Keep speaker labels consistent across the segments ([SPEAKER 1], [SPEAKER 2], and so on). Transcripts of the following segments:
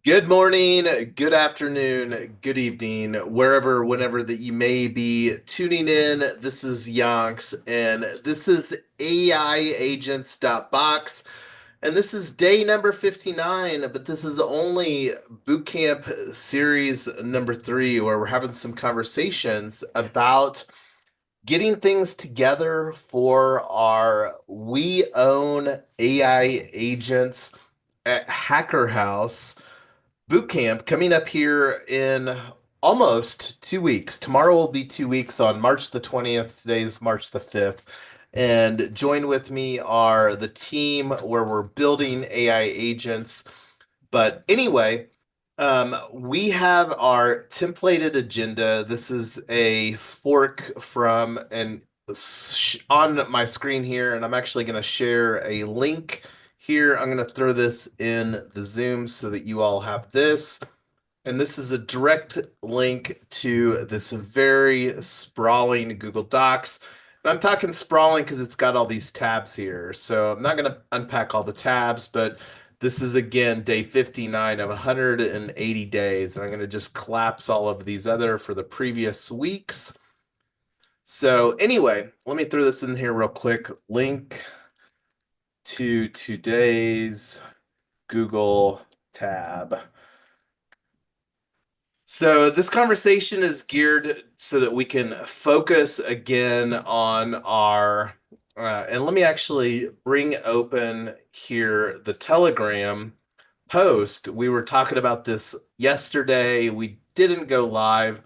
[SPEAKER 1] Good morning, good afternoon, good evening, wherever, whenever that you may be tuning in. This is Yonks, and this is AIagents.box, and this is day number 59, but this is only bootcamp series number 3, where we're having some conversations about getting things together for our We Own AI Agents at Hacker House boot camp coming up here in almost 2 weeks. Tomorrow will be 2 weeks on March the 20th. Today is March the 5th. And join with me are the team where we're building AI agents. But anyway, we have our templated agenda. This is a fork from and on my screen here, and I'm actually going to share a link here. I'm going to throw this in the Zoom so that you all have this. And this is a direct link to this very sprawling Google Docs. And I'm talking sprawling because it's got all these tabs here. So I'm not going to unpack all the tabs, but this is again day 59 of 180 days. And I'm going to just collapse all of these other for the previous weeks. So anyway, let me throw this in here real quick. Link to today's Google tab. So this conversation is geared so that we can focus again on our, and let me actually bring open here the Telegram post. We were talking about this yesterday. We didn't go live,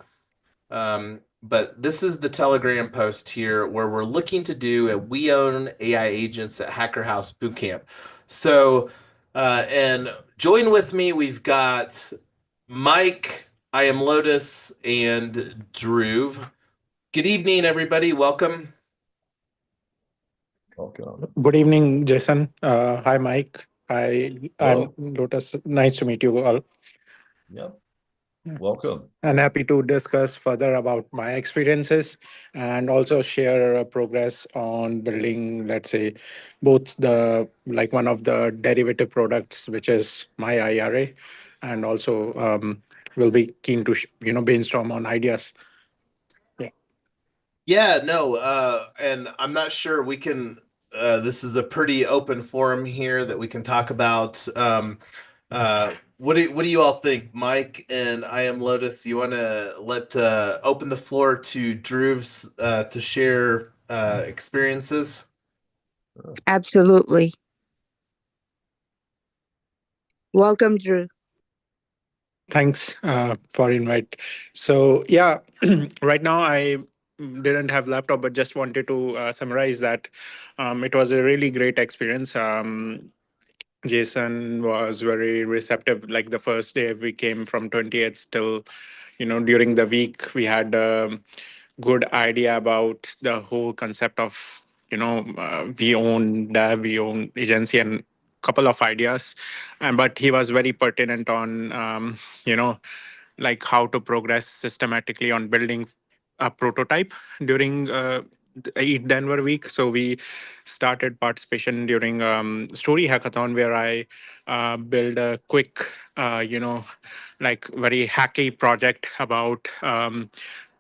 [SPEAKER 1] but this is the Telegram post here where we're looking to do a We Own AI Agents at Hacker House Bootcamp. So, and join with me. We've got Mike, I am Lotus, and Dhruv. Good evening, everybody. Welcome.
[SPEAKER 2] Welcome.
[SPEAKER 3] Good evening, Jason. Hi, Mike. I'm
[SPEAKER 2] Hello.
[SPEAKER 3] Lotus. Nice to meet you all.
[SPEAKER 2] Yep.
[SPEAKER 3] Yeah.
[SPEAKER 2] Welcome.
[SPEAKER 3] And happy to discuss further about my experiences and also share progress on building, let's say, both the like one of the derivative products, which is my IRA, and also will be keen to brainstorm on ideas. Yeah.
[SPEAKER 1] Yeah, no, and I'm not sure we can. This is a pretty open forum here that we can talk about. What do you all think, Mike? And I am Lotus. You want to let open the floor to Drew's to share experiences?
[SPEAKER 4] Absolutely. Welcome, Drew.
[SPEAKER 3] Thanks for invite. So yeah, right now I didn't have laptop, but just wanted to summarize that it was a really great experience. Jason was very receptive. Like the first day we came from 28th till, during the week we had a good idea about the whole concept of, we own dev, we own agency and couple of ideas. And but he was very pertinent on, you know, like how to progress systematically on building a prototype during the Eat Denver week. So we started participation during Story Hackathon, where I built a quick, like very hacky project about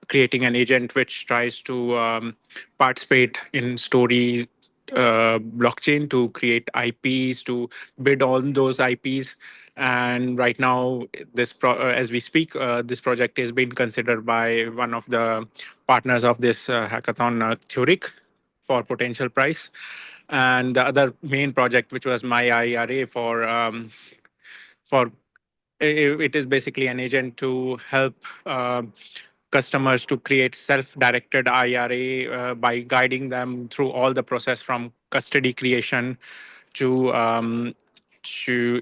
[SPEAKER 3] creating an agent which tries to participate in story blockchain to create IPs, to bid on those IPs. And right now, as we speak, this project is being considered by one of the partners of this hackathon, Theoric, for potential prize. And the other main project, which was my IRA for it is basically an agent to help customers to create self-directed IRA by guiding them through all the process from custody creation to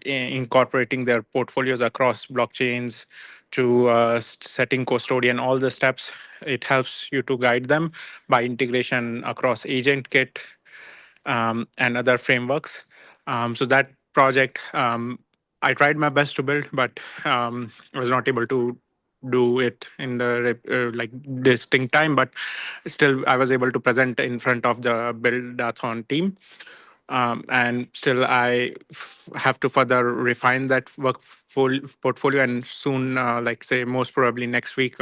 [SPEAKER 3] incorporating their portfolios across blockchains to setting custodian, all the steps. It helps you to guide them by integration across agent kit and other frameworks. So that project, I tried my best to build, but I was not able to do it in the like distinct time. But still, I was able to present in front of the Buildathon team. and still I have to further refine that portfolio, and soon, like say most probably next week,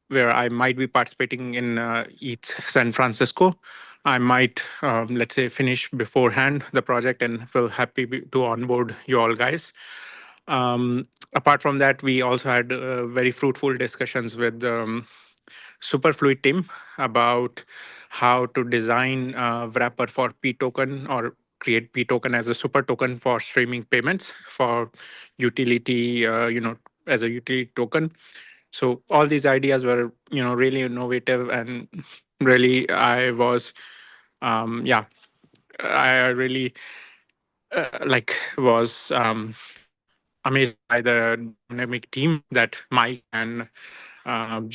[SPEAKER 3] where I might be participating in ETH San Francisco. I might, let's say, finish beforehand the project, and will to onboard you all guys. Apart from that, we also had very fruitful discussions with Superfluid team about how to design a wrapper for P token, or create P token as a super token for streaming payments for utility, as a utility token. So all these ideas were, really innovative, and really I was, yeah, I really was amazed by the dynamic team that Mike and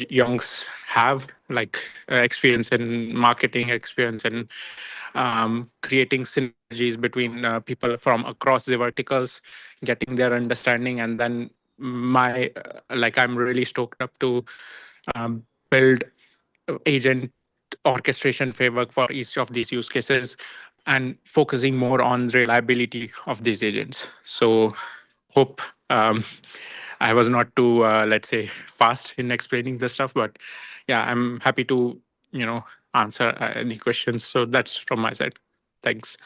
[SPEAKER 3] Youngs have, like experience in marketing, experience in creating synergies between people from across the verticals, getting their understanding, and then I'm really stoked up to build agent orchestration framework for each of these use cases, and focusing more on reliability of these agents. So hope um, I was not too, let's say, fast in explaining the stuff, but yeah, I'm happy to, answer any questions. So that's from my side. Thanks.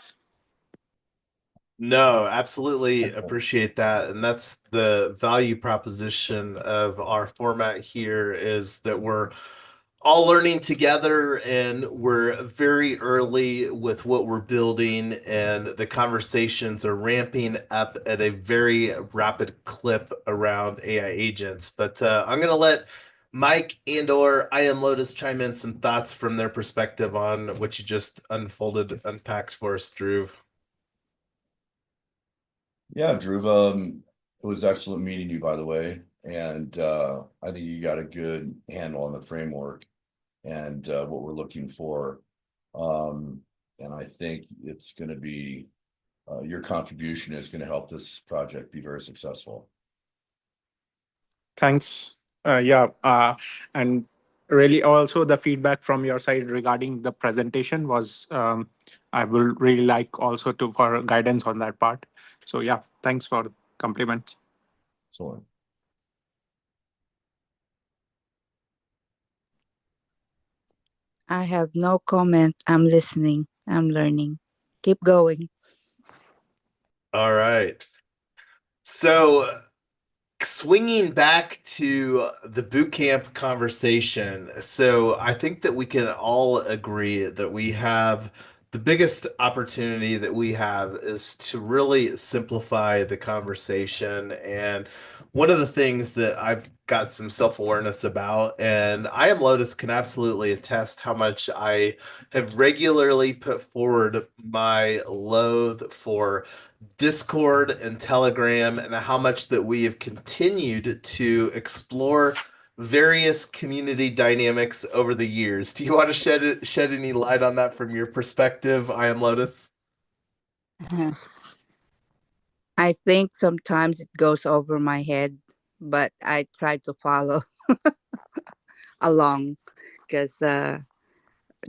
[SPEAKER 1] No, absolutely appreciate that. And that's the value proposition of our format here, is that we're all learning together and we're very early with what we're building, and the conversations are ramping up at a very rapid clip around AI agents. But I'm going to let Mike and or I am Lotus chime in some thoughts from their perspective on what you just unpacked for us, Drew.
[SPEAKER 2] Yeah, Drew, it was excellent meeting you, by the way. And I think you got a good handle on the framework and what we're looking for. And I think it's going to be your contribution is going to help this project be very successful.
[SPEAKER 3] Thanks. Yeah, and really also the feedback from your side regarding the presentation was, I will really like also to for guidance on that part. So yeah, thanks for compliments.
[SPEAKER 2] Excellent.
[SPEAKER 4] I have no comment. I'm listening. I'm learning. Keep going.
[SPEAKER 1] All right. So swinging back to the boot camp conversation. So I think that we can all agree that we have the biggest opportunity that we have is to really simplify the conversation. And one of the things that I've got some self-awareness about, and I am Lotus can absolutely attest how much I have regularly put forward my loathe for Discord and Telegram, and how much that we have continued to explore various community dynamics over the years. Do you want to shed any light on that from your perspective? I am Lotus.
[SPEAKER 4] I think sometimes it goes over my head, but I try to follow along because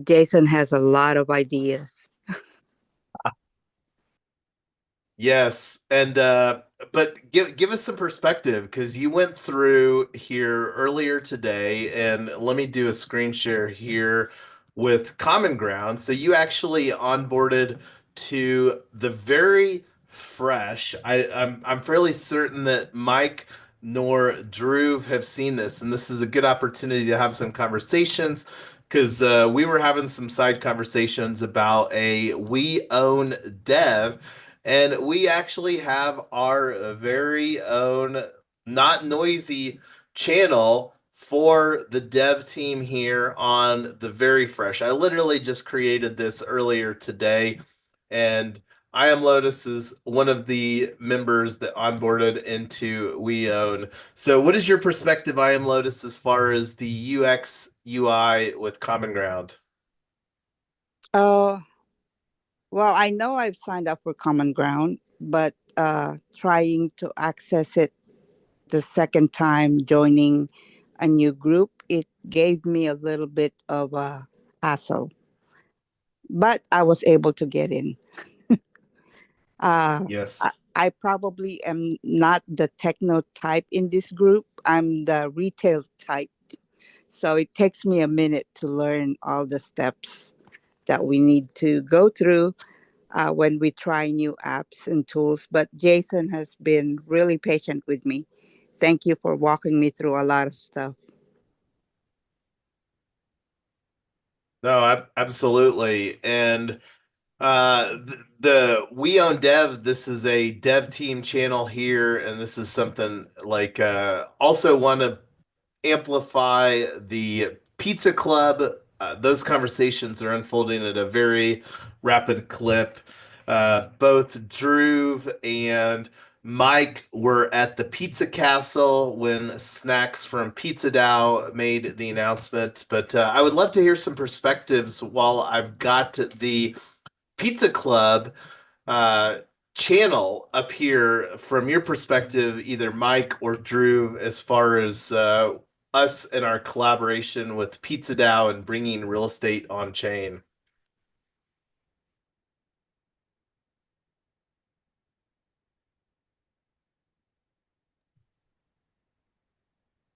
[SPEAKER 4] Jason has a lot of ideas.
[SPEAKER 1] Yes, and but give us some perspective, because you went through here earlier today, and let me do a screen share here with Common Ground. So you actually onboarded to the very fresh. I'm fairly certain that Mike nor Drew have seen this, and this is a good opportunity to have some conversations, because we were having some side conversations about a we own dev, and we actually have our very own not noisy channel for the dev team here on the very fresh. I literally just created this earlier today, and I am Lotus is one of the members that onboarded into We Own. So what is your perspective, I am Lotus, as far as the UX UI with Common Ground?
[SPEAKER 4] Oh, well, I know I've signed up for Common Ground, but trying to access it the second time joining a new group, it gave me a little bit of a hassle. But I was able to get in. I,
[SPEAKER 1] Yes.
[SPEAKER 4] I probably am not the techno type in this group. I'm the retail type. So it takes me a minute to learn all the steps that we need to go through when we try new apps and tools. But Jason has been really patient with me. Thank you for walking me through a lot of stuff.
[SPEAKER 1] No, absolutely. And the We Own Dev, this is a dev team channel here, and this is something like also want to amplify the pizza club. Those conversations are unfolding at a very rapid clip. Both Drew and Mike were at the Pizza Castle when Snacks from Pizza Dow made the announcement. But I would love to hear some perspectives while I've got the Pizza Club uh, channel up here from your perspective, either Mike or Drew, as far as us and our collaboration with Pizza Dow and bringing real estate on chain.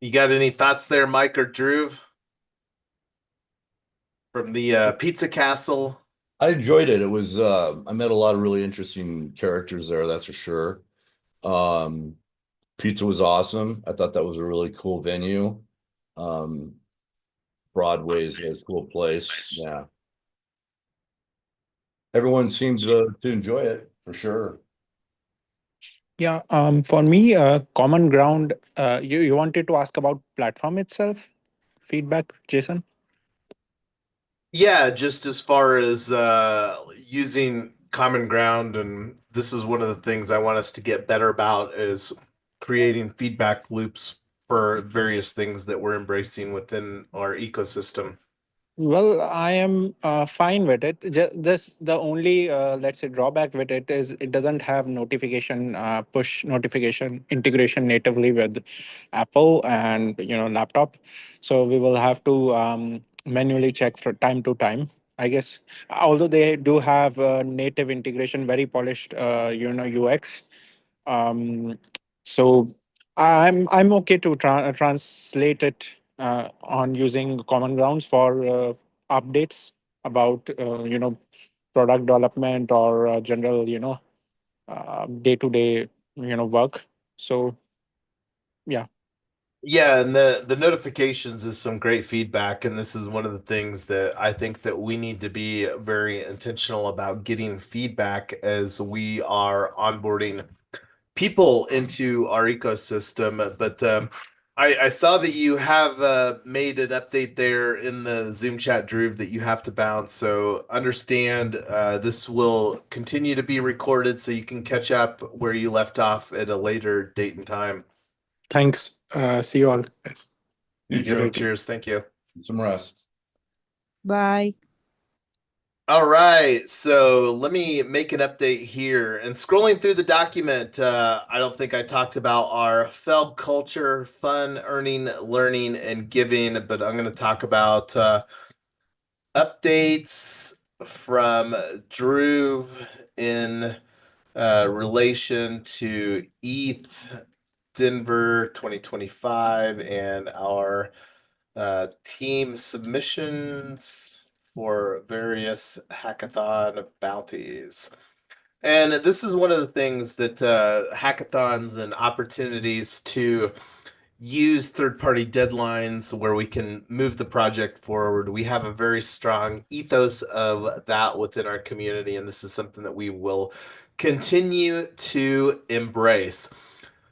[SPEAKER 1] You got any thoughts there, Mike or Drew, from the Pizza Castle?
[SPEAKER 2] I enjoyed it. It was I met a lot of really interesting characters there, that's for sure. Um, Pizza was awesome. I thought that was a really cool venue. Um, Broadway's a cool place. Yeah. Everyone seemed to enjoy it for sure.
[SPEAKER 3] Yeah, for me, common ground. You wanted to ask about platform itself, feedback, Jason?
[SPEAKER 1] Yeah, just as far as using common ground, and this is one of the things I want us to get better about is creating feedback loops for various things that we're embracing within our ecosystem.
[SPEAKER 3] Well, I am fine with it. This the only let's say drawback with it is it doesn't have notification push notification integration natively with Apple and laptop. So we will have to manually check from time to time. I guess although they do have native integration, very polished UX. Um, so I'm okay to translate it on using common grounds for updates about product development or general day to day work. So yeah.
[SPEAKER 1] Yeah, and the notifications is some great feedback, and this is one of the things that I think that we need to be very intentional about getting feedback as we are onboarding people into our ecosystem. But I saw that you have made an update there in the Zoom chat, Drew, that you have to bounce. So understand this will continue to be recorded so you can catch up where you left off at a later date and time.
[SPEAKER 3] Thanks. See you all, guys.
[SPEAKER 2] You
[SPEAKER 1] Yep,
[SPEAKER 2] too.
[SPEAKER 1] cheers. Thank you.
[SPEAKER 2] Get some rest.
[SPEAKER 4] Bye.
[SPEAKER 1] All right, so let me make an update here. And scrolling through the document, I don't think I talked about our FELB culture, fun, earning, learning, and giving, but I'm going to talk about updates from Drew in relation to ETH Denver 2025 and our team submissions for various hackathon bounties. And this is one of the things that hackathons and opportunities to use third-party deadlines where we can move the project forward. We have a very strong ethos of that within our community, and this is something that we will continue to embrace.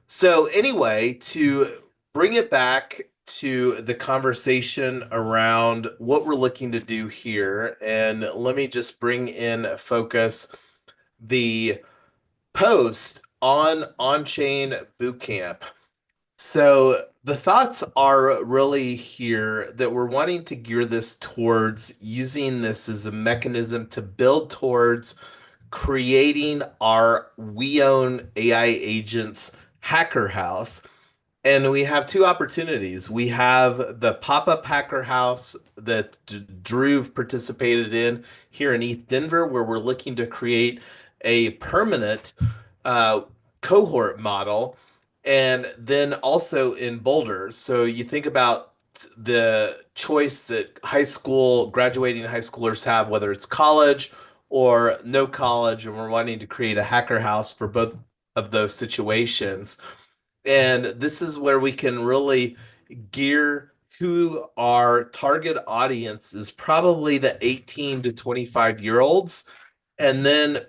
[SPEAKER 1] So, anyway, to bring it back to the conversation around what we're looking to do here, and let me just bring in focus the post on-chain bootcamp. So, the thoughts are really here that we're wanting to gear this towards using this as a mechanism to build towards creating our We Own AI Agents hacker house. And we have two opportunities. We have the pop-up hacker house that Drew participated in here in East Denver, where we're looking to create a permanent uh, cohort model, and then also in Boulder. So you think about the choice that graduating high schoolers have, whether it's college or no college, and we're wanting to create a hacker house for both of those situations. And this is where we can really gear who our target audience is, probably the 18 to 25 year olds, and then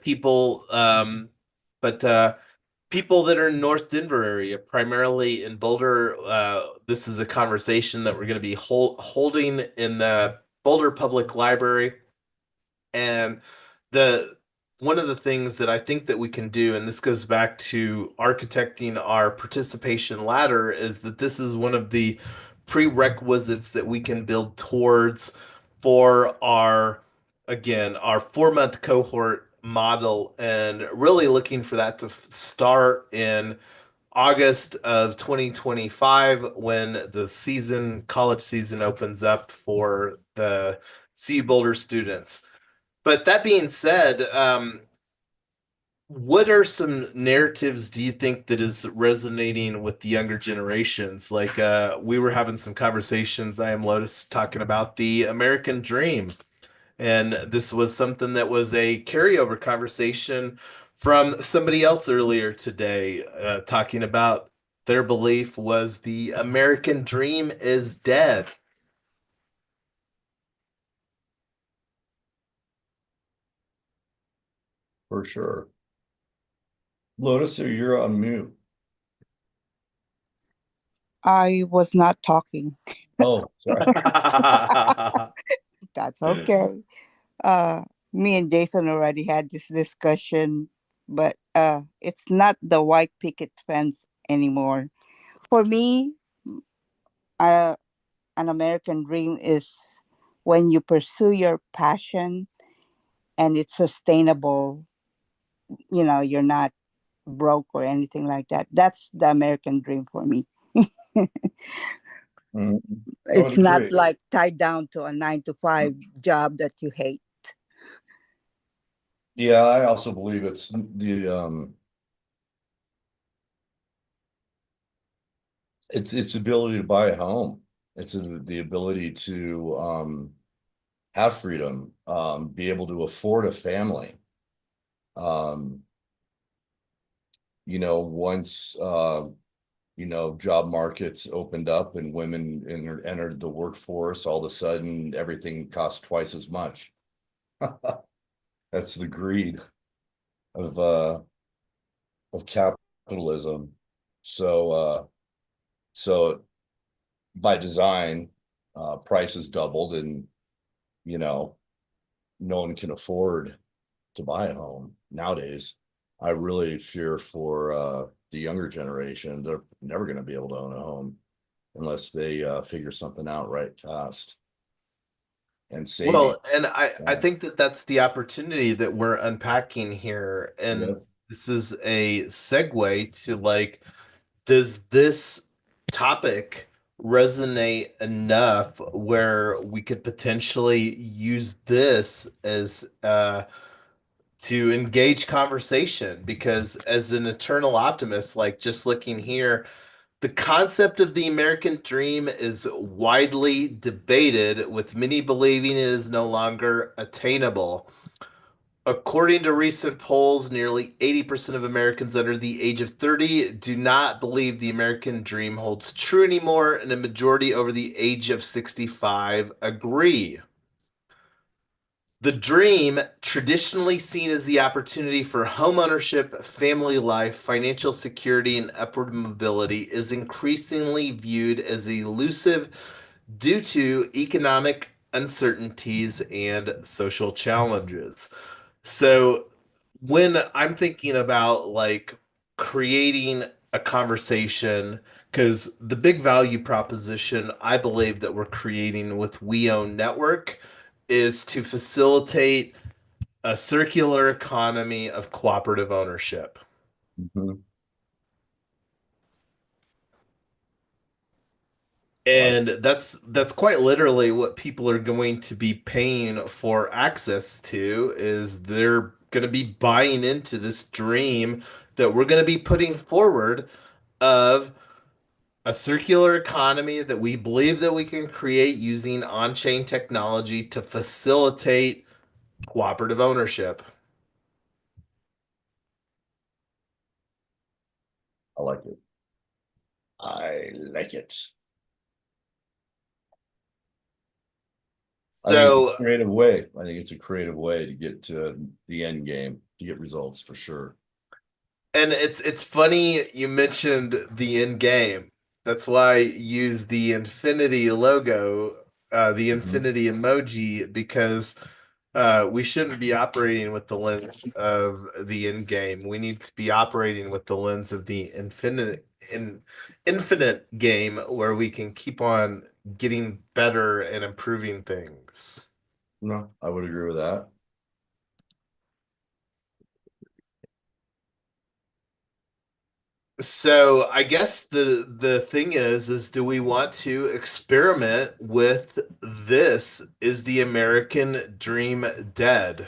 [SPEAKER 1] but people that are in North Denver area, primarily in Boulder. This is a conversation that we're going to be holding in the Boulder Public Library. And the one of the things that I think that we can do, and this goes back to architecting our participation ladder, is that this is one of the prerequisites that we can build towards for our 4 month cohort model, and really looking for that to start in August of 2025 when the college season opens up for the CU Boulder students. But that being said, what are some narratives do you think that is resonating with the younger generations? Like we were having some conversations, I am Lotus, talking about the American dream. And this was something that was a carryover conversation from somebody else earlier today, talking about their belief was the American dream is dead.
[SPEAKER 2] For sure. Lotus, so you're on mute.
[SPEAKER 4] I was not talking.
[SPEAKER 2] Oh, sorry.
[SPEAKER 4] That's okay. Uh, Me and Jason already had this discussion, but it's not the white picket fence anymore. For me, uh, an American dream is when you pursue your passion and it's sustainable. You're not broke or anything like that. That's the American dream for me.
[SPEAKER 2] Mhm. I would
[SPEAKER 4] It's not
[SPEAKER 2] agree.
[SPEAKER 4] like tied down to a 9 to 5 job that you hate.
[SPEAKER 2] Yeah, I also believe it's the ability to buy a home. It's the ability to have freedom, be able to afford a family. Um, once job markets opened up and women entered the workforce, all of a sudden everything costs twice as much. That's the greed of uh of capitalism. So so by design, prices doubled, and you know, no one can afford to buy a home nowadays. I really fear for the younger generation. They're never going to be able to own a home unless they figure something out right fast. And saving.
[SPEAKER 1] Well, and I
[SPEAKER 2] Yeah.
[SPEAKER 1] think that that's the opportunity that we're unpacking here. And
[SPEAKER 2] Yep.
[SPEAKER 1] this is a segue to like, does this topic resonate enough where we could potentially use this as to engage conversation? Because as an eternal optimist, like just looking here, the concept of the American dream is widely debated, with many believing it is no longer attainable. According to recent polls, nearly 80% of Americans under the age of 30 do not believe the American dream holds true anymore, and a majority over the age of 65 agree. The dream, traditionally seen as the opportunity for homeownership, family life, financial security, and upward mobility, is increasingly viewed as elusive due to economic uncertainties and social challenges. So, when I'm thinking about like creating a conversation, because the big value proposition I believe that we're creating with We Own Network is to facilitate a circular economy of cooperative ownership.
[SPEAKER 2] Mhm. Right.
[SPEAKER 1] And that's quite literally what people are going to be paying for access to, is their going to be buying into this dream that we're going to be putting forward of a circular economy that we believe that we can create using on-chain technology to facilitate cooperative ownership.
[SPEAKER 2] I like it. I like it. I think it's
[SPEAKER 1] So,
[SPEAKER 2] a creative way. I think it's a creative way to get to the end game, to get results for sure.
[SPEAKER 1] and it's funny you mentioned the end game. That's why I use the infinity logo, the
[SPEAKER 2] Mhm.
[SPEAKER 1] infinity emoji, because we shouldn't be operating with the lens of the end game. We need to be operating with the lens of the infinite game where we can keep on getting better and improving things.
[SPEAKER 2] No, I would agree with that.
[SPEAKER 1] So I guess the thing is do we want to experiment with this? Is the American dream dead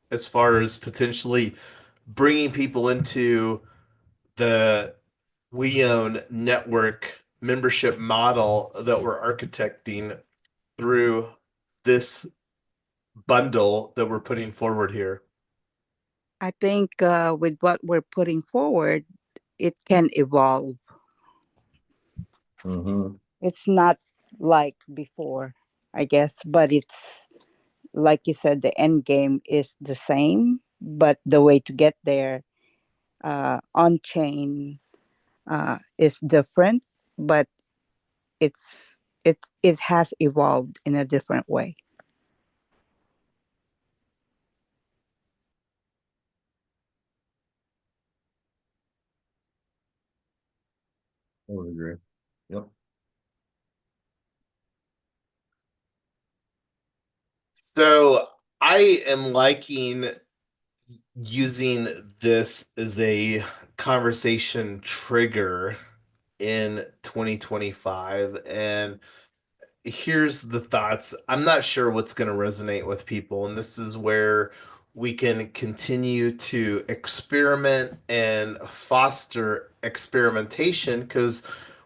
[SPEAKER 1] as far as potentially bringing people into the we own network membership model that we're architecting through this bundle that we're putting forward here?
[SPEAKER 4] I think with what we're putting forward, it can evolve.
[SPEAKER 2] Mm-hmm.
[SPEAKER 4] It's not like before, I guess, but it's like you said, the end game is the same, but the way to get there on chain is different, but it has evolved in a different way.
[SPEAKER 2] I would agree. Yep.
[SPEAKER 1] So I am liking using this as a conversation trigger in 2025. And here's the thoughts. I'm not sure what's going to resonate with people, and this is where we can continue to experiment and foster experimentation, because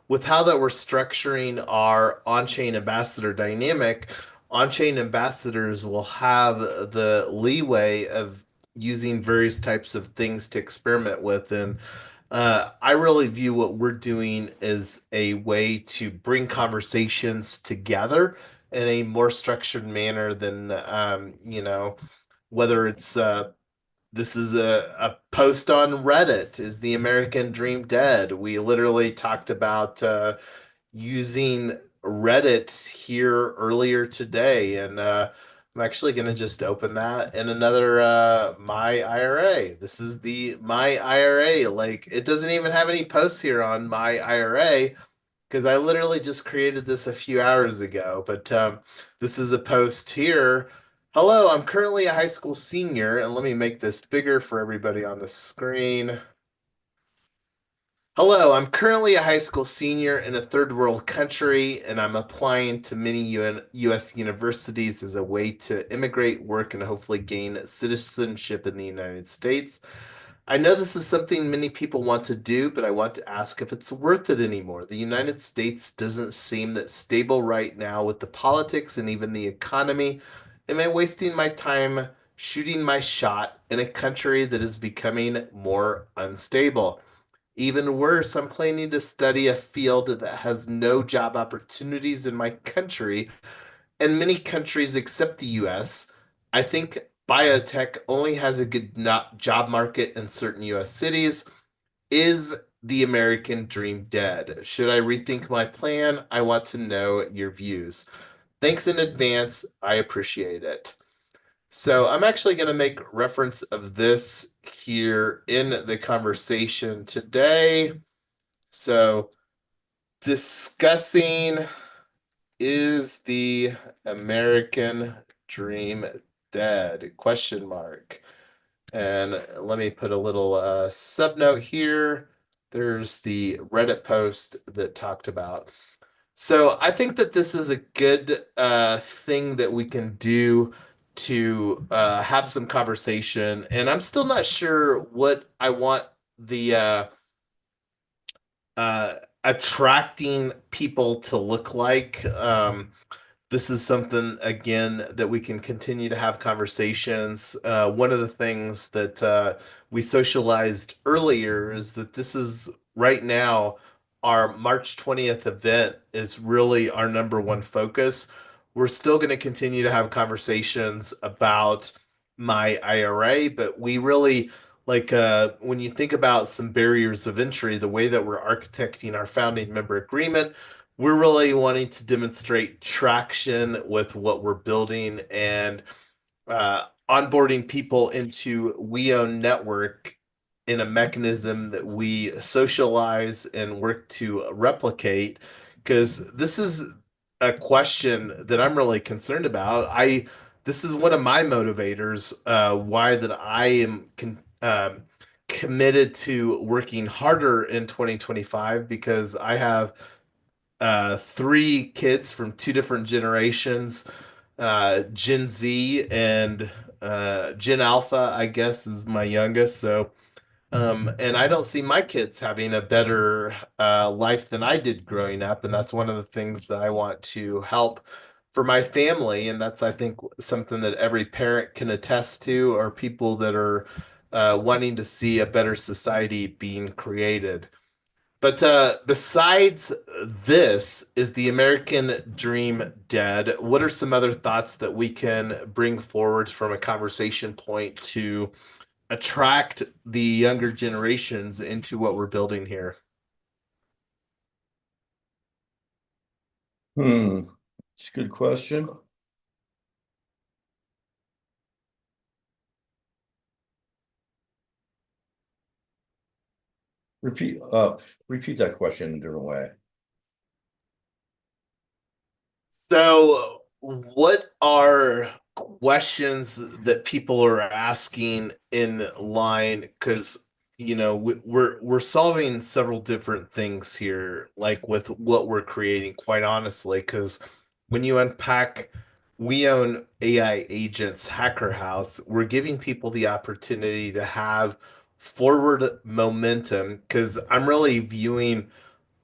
[SPEAKER 1] with how that we're structuring our on-chain ambassador dynamic, on-chain ambassadors will have the leeway of using various types of things to experiment with. And I really view what we're doing as a way to bring conversations together in a more structured manner than, whether it's this is a post on Reddit. Is the American Dream dead? We literally talked about using Reddit here earlier today, and I'm actually going to just open that in another My IRA. This is the My IRA. Like, it doesn't even have any posts here on My IRA because I literally just created this a few hours ago. But this is a post here. Hello, I'm currently a high school senior, and let me make this bigger for everybody on the screen. Hello, I'm currently a high school senior in a third world country, and I'm applying to many US universities as a way to immigrate, work, and hopefully gain citizenship in the United States. I know this is something many people want to do, but I want to ask if it's worth it anymore. The United States doesn't seem that stable right now with the politics and even the economy. Am I wasting my time shooting my shot in a country that is becoming more unstable? Even worse, I'm planning to study a field that has no job opportunities in my country, and many countries except the US. I think biotech only has a good job market in certain US cities. Is the American dream dead? Should I rethink my plan? I want to know your views. Thanks in advance. I appreciate it. So I'm actually going to make reference of this here in the conversation today. So, discussing, is the American dream dead? Question mark. And let me put a little subnote here. There's the Reddit post that talked about. So I think that this is a good thing that we can do to have some conversation, and I'm still not sure what I want the attracting people to look like. This is something again that we can continue to have conversations. One of the things that we socialized earlier is that this is right now our March 20th event is really our number one focus. We're still going to continue to have conversations about my IRA, but we really like when you think about some barriers of entry, the way that we're architecting our founding member agreement, we're really wanting to demonstrate traction with what we're building and onboarding people into We Own Network in a mechanism that we socialize and work to replicate. Because this is a question that I'm really concerned about. This is one of my motivators, why that I am committed to working harder in 2025 because I have three kids from two different generations, Gen Z and Gen Alpha, I guess, is my youngest. So, and I don't see my kids having a better life than I did growing up, and that's one of the things that I want to help for my family, and that's I think something that every parent can attest to, or people that are wanting to see a better society being created. But besides this, is the American dream dead? What are some other thoughts that we can bring forward from a conversation point to attract the younger generations into what we're building here?
[SPEAKER 2] It's a good question. Repeat, repeat that question in a different way.
[SPEAKER 1] So, what are questions that people are asking in line? Because we're solving several different things here, like with what we're creating. Quite honestly, because when you unpack, we own AI agents, Hacker House. We're giving people the opportunity to have forward momentum. Because I'm really viewing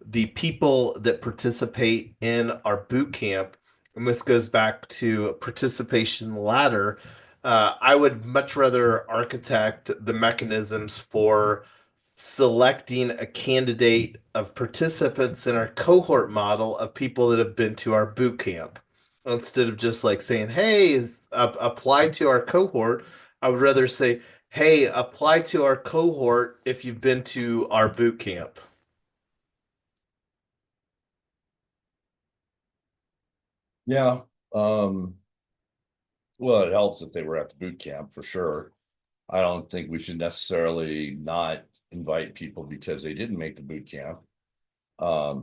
[SPEAKER 1] the people that participate in our boot camp, and this goes back to participation ladder. I would much rather architect the mechanisms for selecting a candidate of participants in our cohort model of people that have been to our boot camp instead of just like saying, hey, apply to our cohort. I would rather say, hey, apply to our cohort if you've been to our boot camp.
[SPEAKER 2] Yeah. Well, it helps if they were at the boot camp for sure. I don't think we should necessarily not invite people because they didn't make the boot camp. I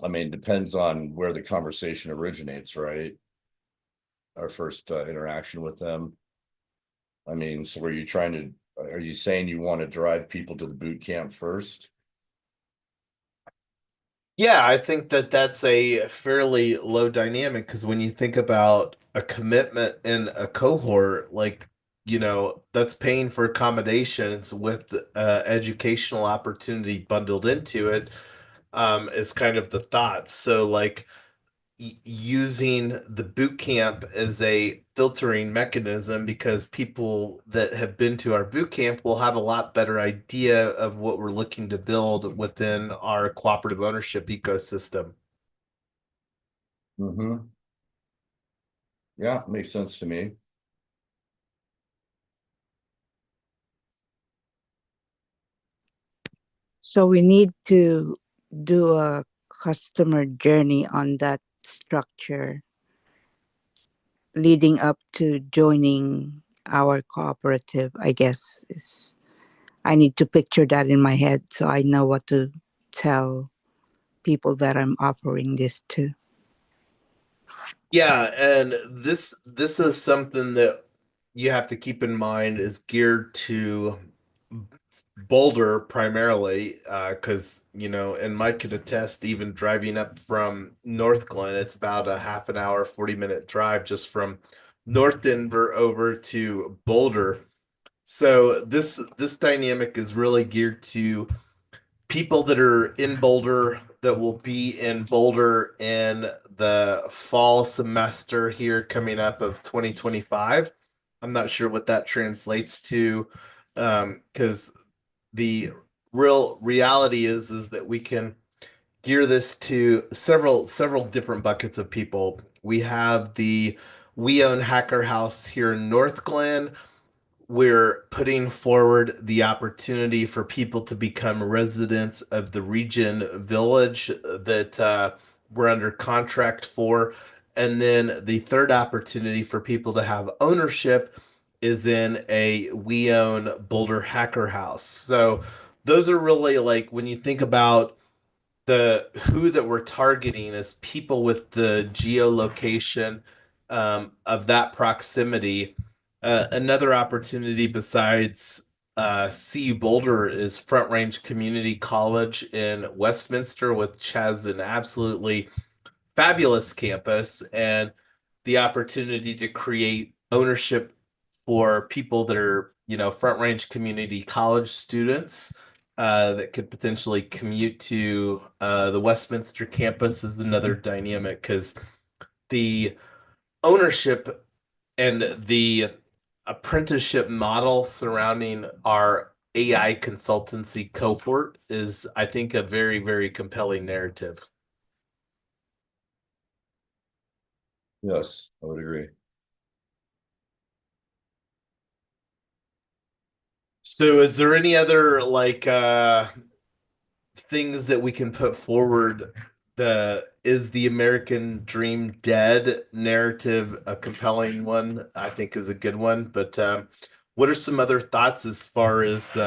[SPEAKER 2] mean, it depends on where the conversation originates, right? Our first interaction with them. I mean, so are you saying you want to drive people to the boot camp first?
[SPEAKER 1] Yeah, I think that that's a fairly low dynamic because when you think about a commitment in a cohort, like, that's paying for accommodations with educational opportunity bundled into it, is kind of the thought. So, like, using the boot camp as a filtering mechanism because people that have been to our boot camp will have a lot better idea of what we're looking to build within our cooperative ownership ecosystem.
[SPEAKER 2] Mm-hmm. Yeah, makes sense to me.
[SPEAKER 4] So we need to do a customer journey on that structure leading up to joining our cooperative, I guess. I need to picture that in my head so I know what to tell people that I'm offering this to.
[SPEAKER 1] Yeah, and this is something that you have to keep in mind is geared to Boulder primarily, because and Mike could attest, even driving up from North Glen, it's about a half an hour, 40-minute drive just from North Denver over to Boulder. So this dynamic is really geared to people that are in Boulder that will be in Boulder in the fall semester here coming up of 2025. I'm not sure what that translates to, because the real reality is that we can gear this to several different buckets of people. We have the We Own Hacker House here in North Glen. We're putting forward the opportunity for people to become residents of the region village that we're under contract for. And then the third opportunity for people to have ownership is in a We Own Boulder Hacker House. So those are really, like, when you think about the who that we're targeting as people with the geolocation of that proximity. Another opportunity besides CU Boulder is Front Range Community College in Westminster, which has an absolutely fabulous campus, and the opportunity to create ownership for people that are, Front Range Community College students that could potentially commute to the Westminster campus is another dynamic, because the ownership and the apprenticeship model surrounding our AI consultancy cohort is, I think, a very, very compelling narrative.
[SPEAKER 2] Yes, I would agree.
[SPEAKER 1] So is there any other, like, things that we can put forward? The Is the American Dream Dead narrative a compelling one? I think is a good one. But what are some other thoughts as far as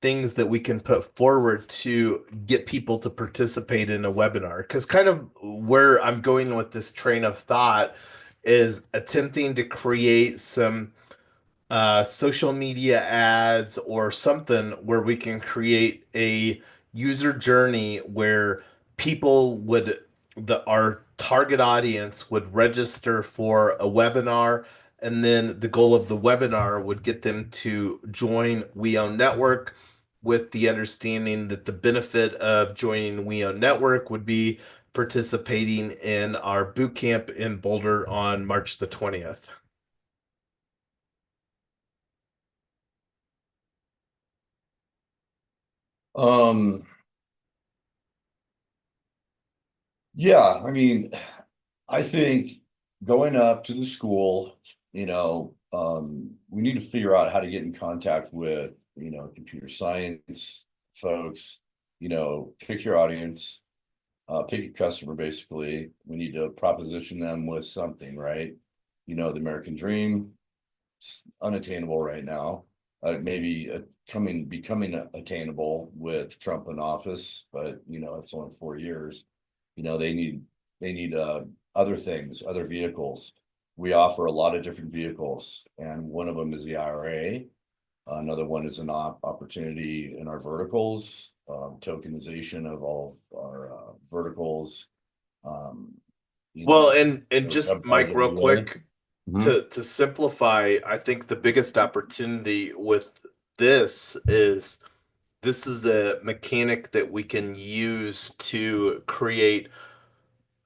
[SPEAKER 1] things that we can put forward to get people to participate in a webinar? Because kind of where I'm going with this train of thought is attempting to create some social media ads or something where we can create a user journey where people would our target audience would register for a webinar, and then the goal of the webinar would get them to join We Own Network, with the understanding that the benefit of joining We Own Network would be participating in our boot camp in Boulder on March the 20th.
[SPEAKER 2] Um, yeah, I mean, I think going up to the school, we need to figure out how to get in contact with, computer science folks, pick your audience, pick your customer, basically. We need to proposition them with something, right? The American dream, it's unattainable right now. Maybe becoming attainable with Trump in office, but it's only 4 years. They need other things, other vehicles. We offer a lot of different vehicles, and one of them is the IRA. Another one is an opportunity in our verticals, tokenization of all of our verticals. Um,
[SPEAKER 1] Well, and just
[SPEAKER 2] by
[SPEAKER 1] Mike, real
[SPEAKER 2] giveaway.
[SPEAKER 1] quick,
[SPEAKER 2] Mhm.
[SPEAKER 1] to simplify, I think the biggest opportunity with this is a mechanic that we can use to create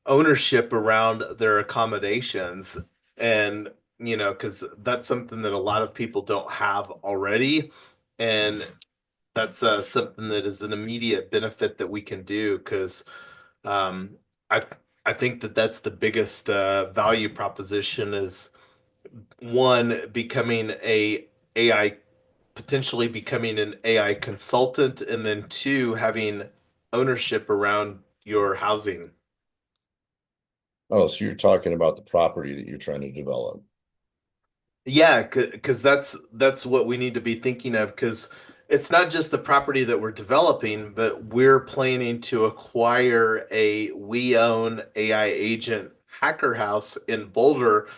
[SPEAKER 1] ownership around their accommodations. And because that's something that a lot of people don't have already, and that's something that is an immediate benefit that we can do, because um, I I think that that's the biggest value proposition, is one, becoming a AI potentially becoming an AI consultant, and then two, having ownership around your housing.
[SPEAKER 2] Oh, so you're talking about the property that you're trying to develop.
[SPEAKER 1] Yeah, because that's what we need to be thinking of, because it's not just the property that we're developing, but we're planning to acquire a We Own AI agent hacker house in Boulder,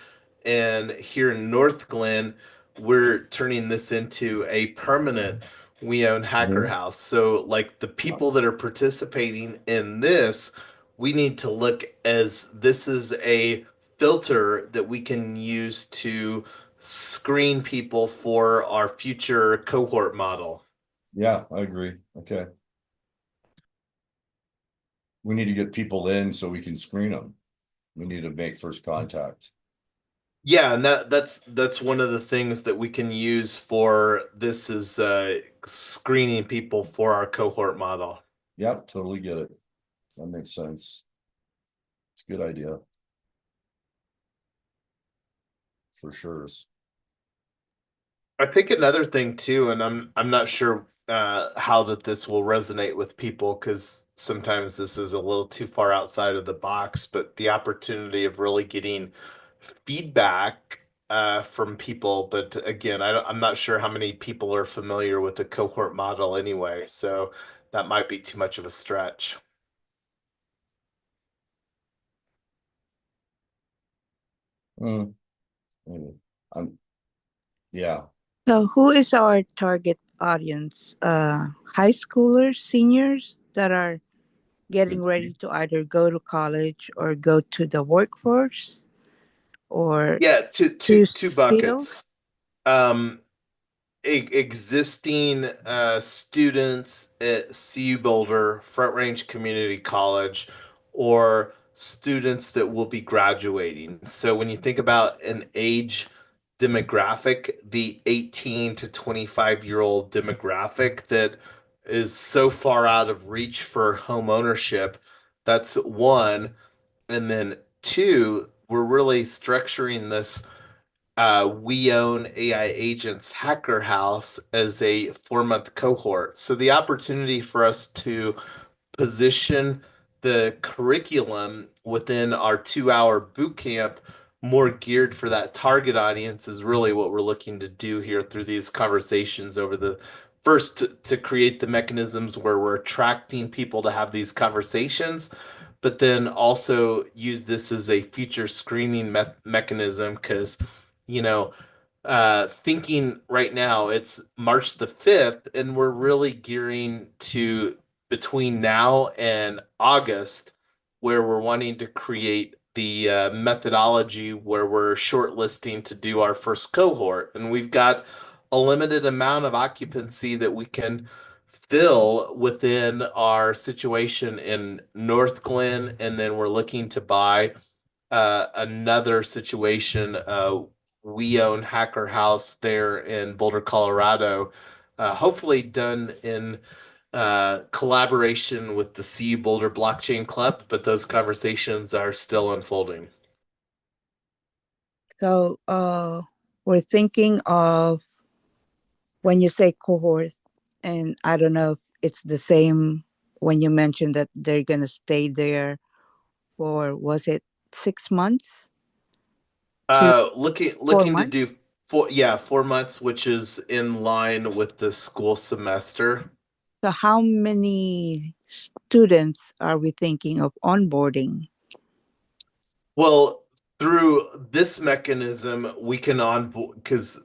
[SPEAKER 1] and here in North Glen, we're turning this into a permanent We Own Hacker
[SPEAKER 2] Mhm.
[SPEAKER 1] House. So, like the people that are participating in this, we need to look as this is a filter that we can use to screen people for our future cohort model.
[SPEAKER 2] Yeah, I agree. Okay. We need to get people in so we can screen them. We need to make first contact.
[SPEAKER 1] Yeah, and that's one of the things that we can use for this is screening people for our cohort model.
[SPEAKER 2] Yep, totally get it. That makes sense. It's a good idea. For sure.
[SPEAKER 1] I think another thing too, and I'm not sure how that this will resonate with people because sometimes this is a little too far outside of the box, but the opportunity of really getting feedback from people. But again, I'm not sure how many people are familiar with the cohort model anyway, so that might be too much of a stretch.
[SPEAKER 2] Mm, maybe. Um, yeah.
[SPEAKER 4] So, who is our target audience? High schoolers, seniors that are getting ready to either go to college or go to the workforce or
[SPEAKER 1] Yeah,
[SPEAKER 4] to
[SPEAKER 1] two
[SPEAKER 4] field.
[SPEAKER 1] buckets. Um, Existing students at CU Boulder, Front Range Community College, or students that will be graduating. So when you think about an age demographic, the 18 to 25-year-old demographic that is so far out of reach for home ownership, that's one. And then two, we're really structuring this We Own AI Agents Hacker House as a 4 month cohort. So the opportunity for us to position the curriculum within our 2 hour boot camp more geared for that target audience is really what we're looking to do here through these conversations over the first to create the mechanisms where we're attracting people to have these conversations, but then also use this as a future screening mechanism because you know thinking right now it's March the 5th and we're really gearing to between now and August, where we're wanting to create the methodology where we're shortlisting to do our first cohort. And we've got a limited amount of occupancy that we can fill within our situation in North Glen. And then we're looking to buy another situation. We own Hacker House there in Boulder, Colorado, hopefully done in collaboration with the C Boulder Blockchain Club, but those conversations are still unfolding.
[SPEAKER 4] So, we're thinking of when you say cohort, and I don't know if it's the same when you mentioned that they're going to stay there for, was it 6 months to four
[SPEAKER 1] Looking to do
[SPEAKER 4] months?
[SPEAKER 1] 4 months, which is in line with the school semester.
[SPEAKER 4] So, how many students are we thinking of onboarding?
[SPEAKER 1] Well, through this mechanism, we can onboard because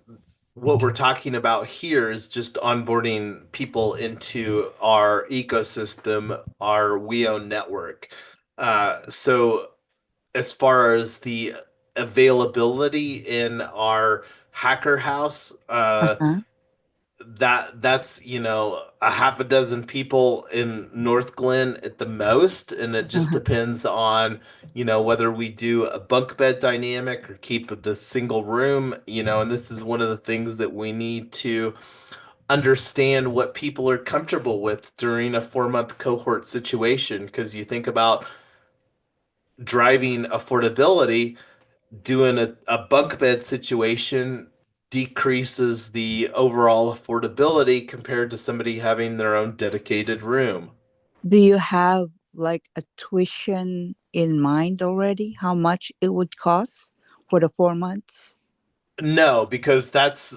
[SPEAKER 1] what we're talking about here is just onboarding people into our ecosystem, our We Own network. So as far as the availability in our hacker house,
[SPEAKER 4] Uh-huh.
[SPEAKER 1] that's a half a dozen people in North Glen at the most, and it just
[SPEAKER 4] Uh-huh.
[SPEAKER 1] depends on whether we do a bunk bed dynamic or keep the single room, and this is one of the things that we need to understand what people are comfortable with during a 4 month cohort situation because you think about driving affordability, doing a bunk bed situation decreases the overall affordability compared to somebody having their own dedicated room.
[SPEAKER 4] Do you have like a tuition in mind already? How much it would cost for the 4 months?
[SPEAKER 1] No, because that's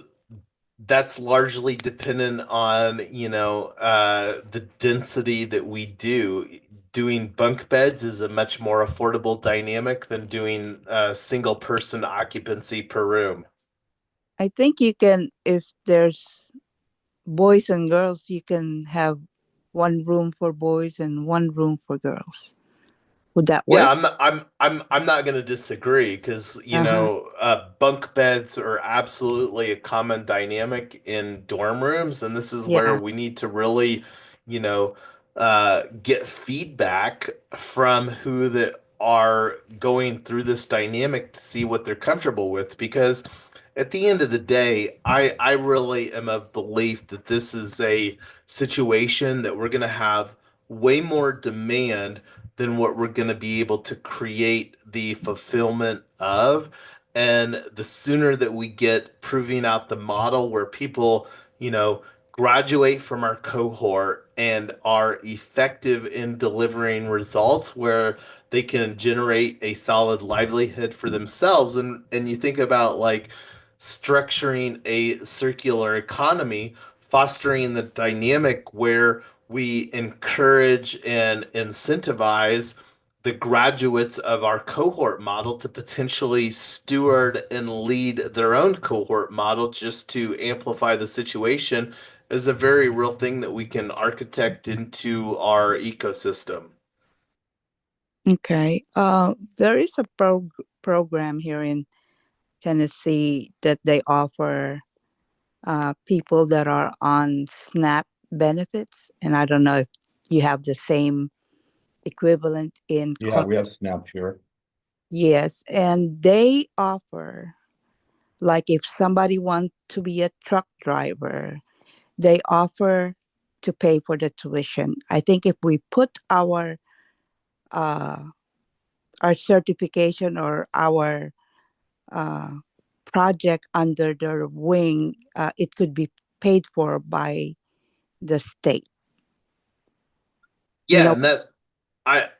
[SPEAKER 1] largely dependent on, the density that we do. Doing bunk beds is a much more affordable dynamic than doing a single person occupancy per room.
[SPEAKER 4] I think you can, if there's boys and girls, you can have one room for boys and one room for girls. Would that
[SPEAKER 1] Yeah,
[SPEAKER 4] work?
[SPEAKER 1] I'm not going to disagree because,
[SPEAKER 4] Uh huh.
[SPEAKER 1] bunk beds are absolutely a common dynamic in dorm rooms, and this is where
[SPEAKER 4] Yeah.
[SPEAKER 1] we need to really, you know, get feedback from who that are going through this dynamic to see what they're comfortable with. Because at the end of the day, I really am of belief that this is a situation that we're going to have way more demand than what we're going to be able to create the fulfillment of. And the sooner that we get proving out the model where people, you know, graduate from our cohort and are effective in delivering results where they can generate a solid livelihood for themselves. And you think about like structuring a circular economy, fostering the dynamic where we encourage and incentivize the graduates of our cohort model to potentially steward and lead their own cohort model just to amplify the situation is a very real thing that we can architect into our ecosystem.
[SPEAKER 4] Okay. There is a program here in Tennessee that they offer people that are on SNAP benefits, and I don't know if you have the same equivalent in
[SPEAKER 2] Yeah, we have Snap here.
[SPEAKER 4] Yes, and they offer, like, if somebody wants to be a truck driver, they offer to pay for the tuition. I think if we put uh our certification or our uh project under their wing, it could be paid for by the state. You
[SPEAKER 1] Yeah,
[SPEAKER 4] know,
[SPEAKER 1] and that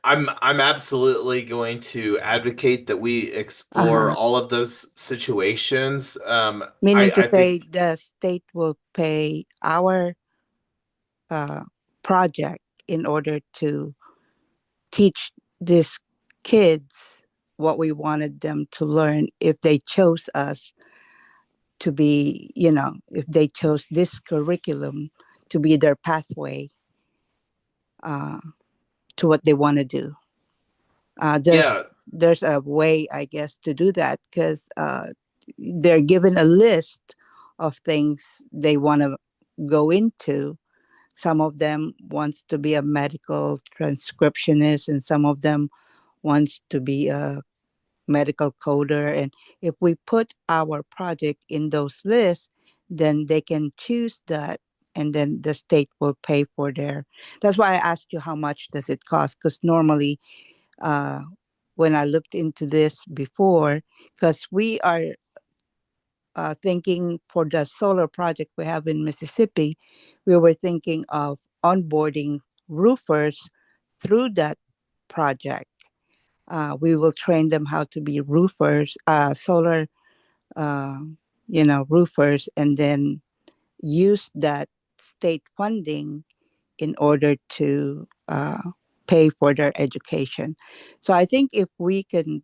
[SPEAKER 1] I'm absolutely going to advocate that we explore
[SPEAKER 4] uh-huh.
[SPEAKER 1] all of those situations.
[SPEAKER 4] Meaning to
[SPEAKER 1] I
[SPEAKER 4] say
[SPEAKER 1] think
[SPEAKER 4] the state will pay our uh project in order to teach these kids what we wanted them to learn if they chose us to be, if they chose this curriculum to be their pathway uh, to what they want to do. Uh, there's
[SPEAKER 1] yeah,
[SPEAKER 4] there's a way, I guess, to do that because they're given a list of things they want to go into. Some of them wants to be a medical transcriptionist, and some of them wants to be a medical coder. And if we put our project in those lists, then they can choose that, and then the state will pay for their. That's why I asked you how much does it cost, because normally uh, when I looked into this before, because we are thinking for the solar project we have in Mississippi, we were thinking of onboarding roofers through that project. We will train them how to be roofers, solar, uh, roofers, and then use that state funding in order to pay for their education. So I think if we can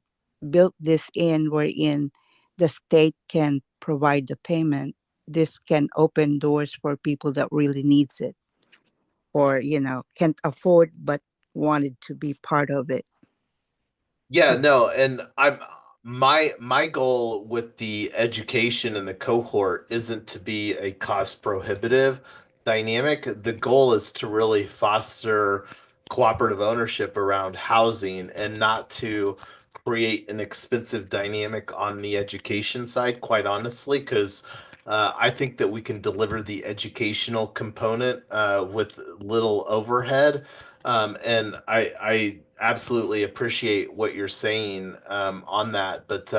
[SPEAKER 4] build this in wherein the state can provide the payment, this can open doors for people that really needs it, or can't afford but wanted to be part of it.
[SPEAKER 1] yeah, no, and my goal with the education and the cohort isn't to be a cost prohibitive dynamic. The goal is to really foster cooperative ownership around housing and not to create an expensive dynamic on the education side, quite honestly, because I think that we can deliver the educational component with little overhead. And I absolutely appreciate what you're saying on that, but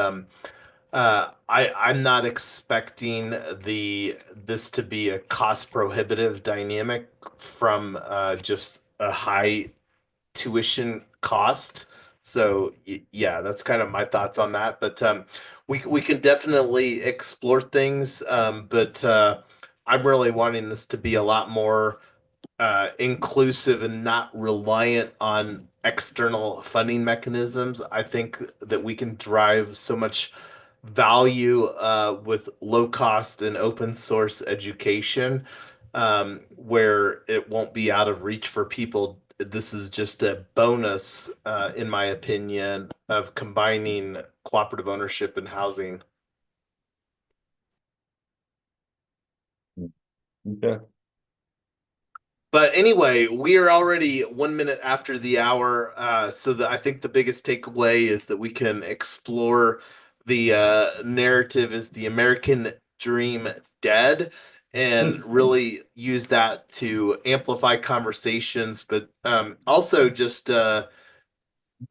[SPEAKER 1] I'm not expecting this to be a cost prohibitive dynamic from just a high tuition cost. So yeah, that's kind of my thoughts on that. But we can definitely explore things. But I'm really wanting this to be a lot more inclusive and not reliant on external funding mechanisms. I think that we can drive so much value with low cost and open source education, where it won't be out of reach for people. This is just a bonus, in my opinion, of combining cooperative ownership and housing.
[SPEAKER 2] Okay.
[SPEAKER 1] But anyway, we are already 1 minute after the hour, so that I think the biggest takeaway is that we can explore the narrative is the American dream dead, and really use that to amplify conversations, but also just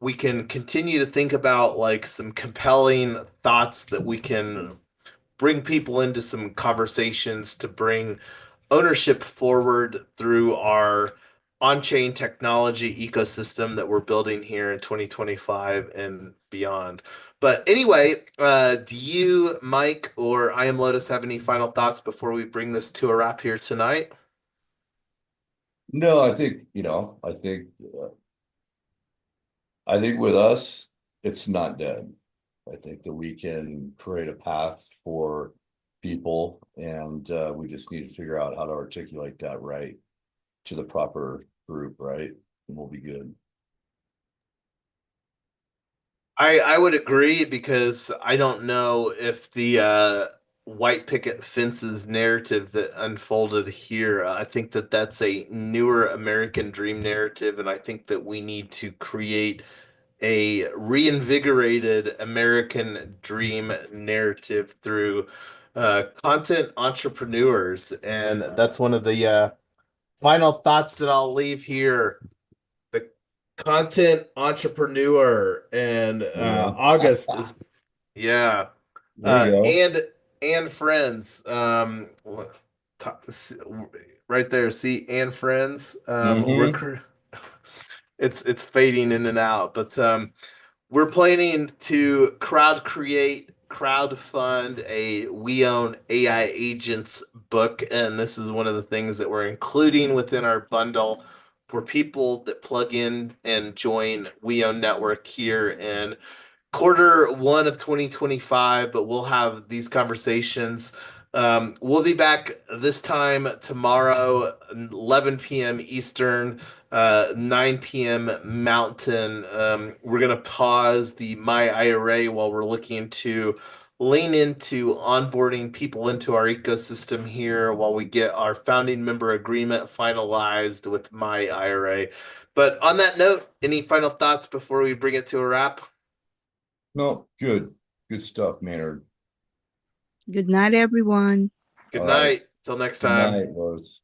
[SPEAKER 1] we can continue to think about like some compelling thoughts that we can bring people into some conversations to bring ownership forward through our on-chain technology ecosystem that we're building here in 2025 and beyond. But anyway, do you, Mike, or I Am Lotus have any final thoughts before we bring this to a wrap here tonight?
[SPEAKER 2] No, I think, I think with us, it's not dead. I think that we can create a path for people, and we just need to figure out how to articulate that right to the proper group, right? And we'll be good.
[SPEAKER 1] I would agree, because I don't know if the white picket fences narrative that unfolded here, I think that that's a newer American dream narrative, and I think that we need to create a reinvigorated American dream narrative through content entrepreneurs. And that's one of the final thoughts that I'll leave here. The content entrepreneur, and
[SPEAKER 2] Yeah.
[SPEAKER 1] August is, yeah,
[SPEAKER 2] There you go.
[SPEAKER 1] and friends, right there, see, and friends,
[SPEAKER 2] Mm-hmm.
[SPEAKER 1] it's fading in and out, but we're planning to crowd fund a We Own AI Agents book, and this is one of the things that we're including within our bundle for people that plug in and join We Own Network here in Q1 of 2025. But we'll have these conversations. We'll be back this time tomorrow, 11 p.m. Eastern, 9 p.m. Mountain. We're going to pause the My IRA while we're looking to lean into onboarding people into our ecosystem here while we get our founding member agreement finalized with My IRA. But on that note, any final thoughts before we bring it to a wrap?
[SPEAKER 2] No, good. Good stuff, Maynard.
[SPEAKER 4] Good night, everyone.
[SPEAKER 1] Good
[SPEAKER 2] All right.
[SPEAKER 1] night. Till next
[SPEAKER 2] Good
[SPEAKER 1] time.
[SPEAKER 2] night, Rose.